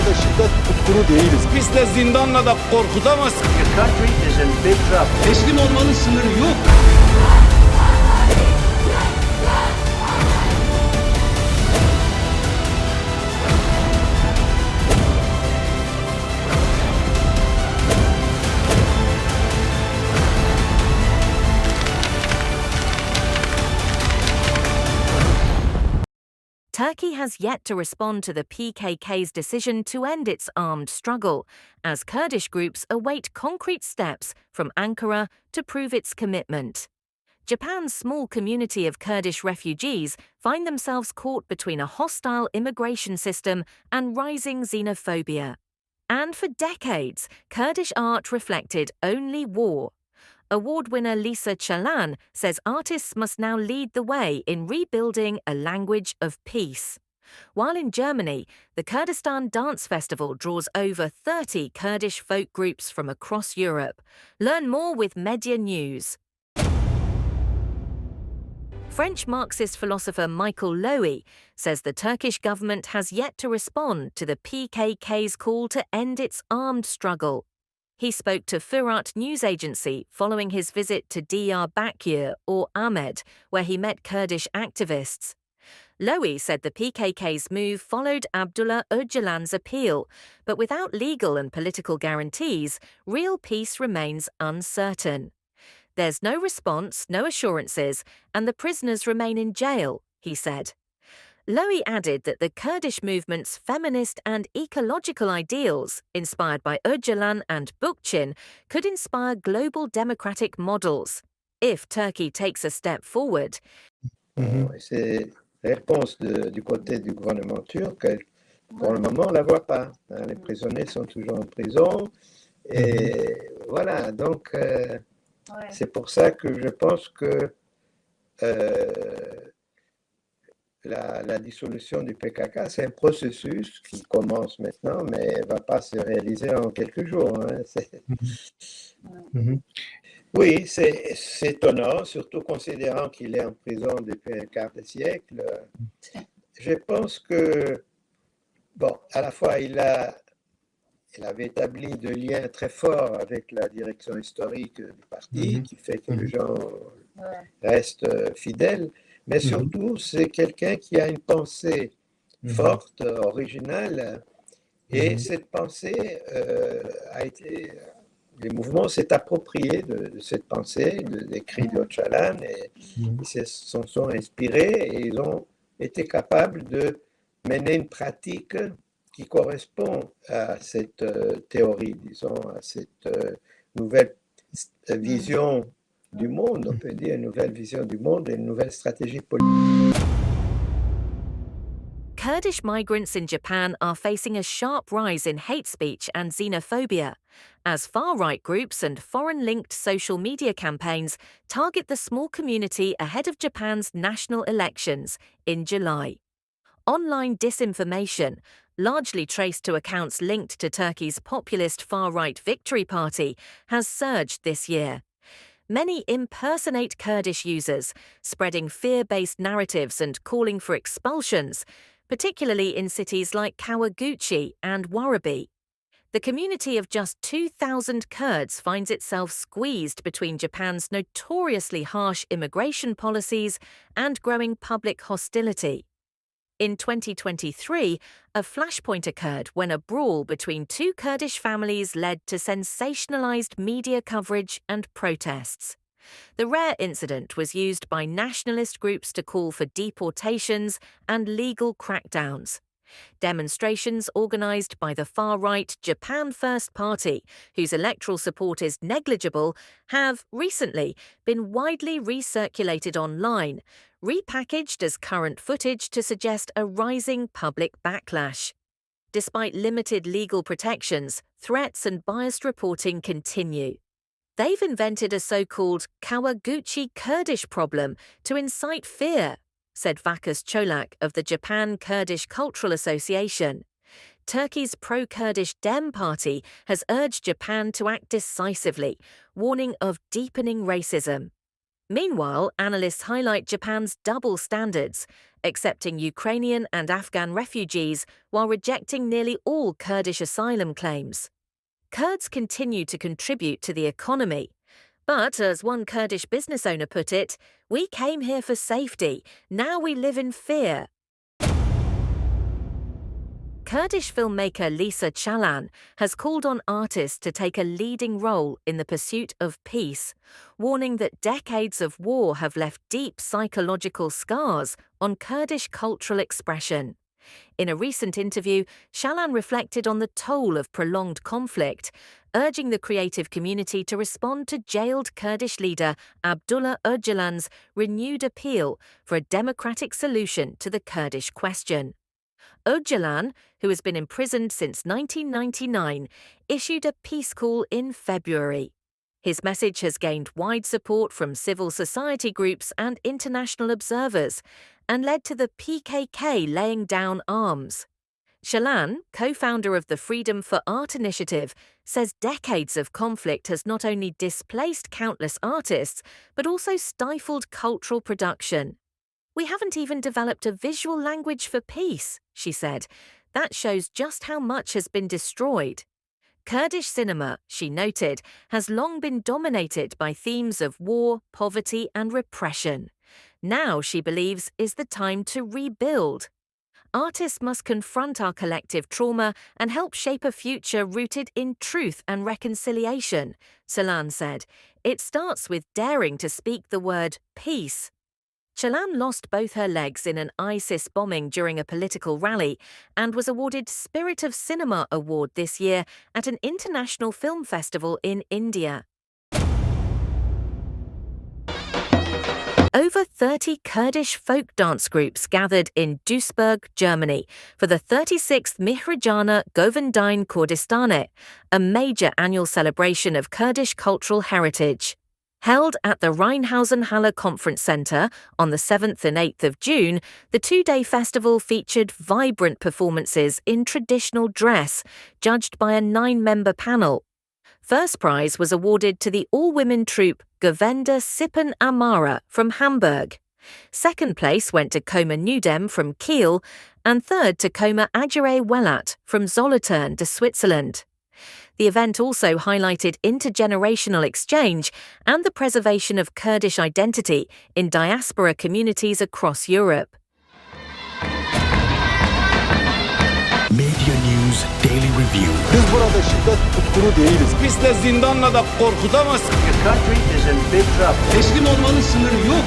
da şiddet tutkunu değiliz. Biz de zindanla da korkutamazsın. Your country is in big trouble. Teslim olmanın sınırı yok. Turkey has yet to respond to the PKK's decision to end its armed struggle, as Kurdish groups await concrete steps from Ankara to prove its commitment. Japan's small community of Kurdish refugees find themselves caught between a hostile immigration system and rising xenophobia. And for decades, Kurdish art reflected only war. Award winner Lisa Çalan says artists must now lead the way in rebuilding a language of peace. While in Germany, the Kurdistan Dance Festival draws over 30 Kurdish folk groups from across Europe. Learn more with Media News. French Marxist philosopher Michael Lowy says the Turkish government has yet to respond to the PKK's call to end its armed struggle. He spoke to Fırat news agency following his visit to Diyarbakir or Ahmed, where he met Kurdish activists. Lowy said the PKK's move followed Abdullah Öcalan's appeal, but without legal and political guarantees, real peace remains uncertain. There's no response, no assurances, and the prisoners remain in jail, he said. Lowy added that the Kurdish movement's feminist and ecological ideals, inspired by Öcalan and Bukçin, could inspire global democratic models. If Turkey takes a step forward, C'est la réponse du côté du gouvernement turc. Pour le moment, on ne la voit pas. Les prisonniers sont toujours en prison. Et voilà, donc c'est pour ça que je pense que la dissolution du PKK, c'est un processus qui commence maintenant, mais ne va pas se réaliser en quelques jours. Oui, c'est étonnant, surtout considérant qu'il est en prison depuis un quart de siècle. Je pense que, bon, à la fois, il avait établi de liens très forts avec la direction historique du parti, qui fait que les gens restent fidèles. Mais surtout, c'est quelqu'un qui a une pensée forte, originale, et cette pensée a été... Les mouvements s'est approprié de cette pensée, des cris d'Öcalan, et ils s'en sont inspirés, et ils ont été capables de mener une pratique qui correspond à cette théorie, disons, à cette nouvelle vision du monde, on peut dire, une nouvelle vision du monde et une nouvelle stratégie politique. Kurdish migrants in Japan are facing a sharp rise in hate speech and xenophobia, as far-right groups and foreign-linked social media campaigns target the small community ahead of Japan's national elections in July. Online disinformation, largely traced to accounts linked to Turkey's populist far-right Victory Party, has surged this year. Many impersonate Kurdish users, spreading fear-based narratives and calling for expulsions, particularly in cities like Kawaguchi and Warabi. The community of just 2,000 Kurds finds itself squeezed between Japan's notoriously harsh immigration policies and growing public hostility. In 2023, a flashpoint occurred when a brawl between two Kurdish families led to sensationalized media coverage and protests. The rare incident was used by nationalist groups to call for deportations and legal crackdowns. Demonstrations organized by the far-right Japan First Party, whose electoral support is negligible, have recently been widely recirculated online, repackaged as current footage to suggest a rising public backlash. Despite limited legal protections, threats and biased reporting continue. They've invented a so-called Kawaguchi Kurdish problem to incite fear, said Vakas Cholak of the Japan Kurdish Cultural Association. Turkey's pro-Kurdish Dem party has urged Japan to act decisively, warning of deepening racism. Meanwhile, analysts highlight Japan's double standards, accepting Ukrainian and Afghan refugees while rejecting nearly all Kurdish asylum claims. Kurds continue to contribute to the economy. But, as one Kurdish business owner put it, "We came here for safety. Now we live in fear." Kurdish filmmaker Lisa Çalan has called on artists to take a leading role in the pursuit of peace, warning that decades of war have left deep psychological scars on Kurdish cultural expression. In a recent interview, Çalan reflected on the toll of prolonged conflict, urging the creative community to respond to jailed Kurdish leader Abdullah Öcalan's renewed appeal for a democratic solution to the Kurdish question. Öcalan, who has been imprisoned since 1999, issued a peace call in February. His message has gained wide support from civil society groups and international observers, and led to the PKK laying down arms. Çalan, co-founder of the Freedom for Art initiative, says decades of conflict has not only displaced countless artists, but also stifled cultural production. "We haven't even developed a visual language for peace," she said. "That shows just how much has been destroyed." Kurdish cinema, she noted, has long been dominated by themes of war, poverty, and repression. Now, she believes, is the time to rebuild. "Artists must confront our collective trauma and help shape a future rooted in truth and reconciliation," Çalan said. "It starts with daring to speak the word peace." Çalan lost both her legs in an ISIS bombing during a political rally and was awarded Spirit of Cinema Award this year at an international film festival in India. Over 30 Kurdish folk dance groups gathered in Duisburg, Germany, for the 36th Mihrajana Govindine Kurdistane, a major annual celebration of Kurdish cultural heritage. Held at the Rheinhausen-Halle Conference Center on the 7th and 8th of June, the two-day festival featured vibrant performances in traditional dress, judged by a 9-member panel. First prize was awarded to the all-women troupe Govenda Sippen Amara from Hamburg. Second place went to Koma Nudem from Kiel, and third to Koma Adjure Wellat from Solothurn to Switzerland. The event also highlighted intergenerational exchange and the preservation of Kurdish identity in diaspora communities across Europe. Media News Daily Review. Biz burada şiddet tutkunu değiliz. Biz de zindanla da korkutamazsın. Your country is in big trouble. Teslim olmanın sınırı yok.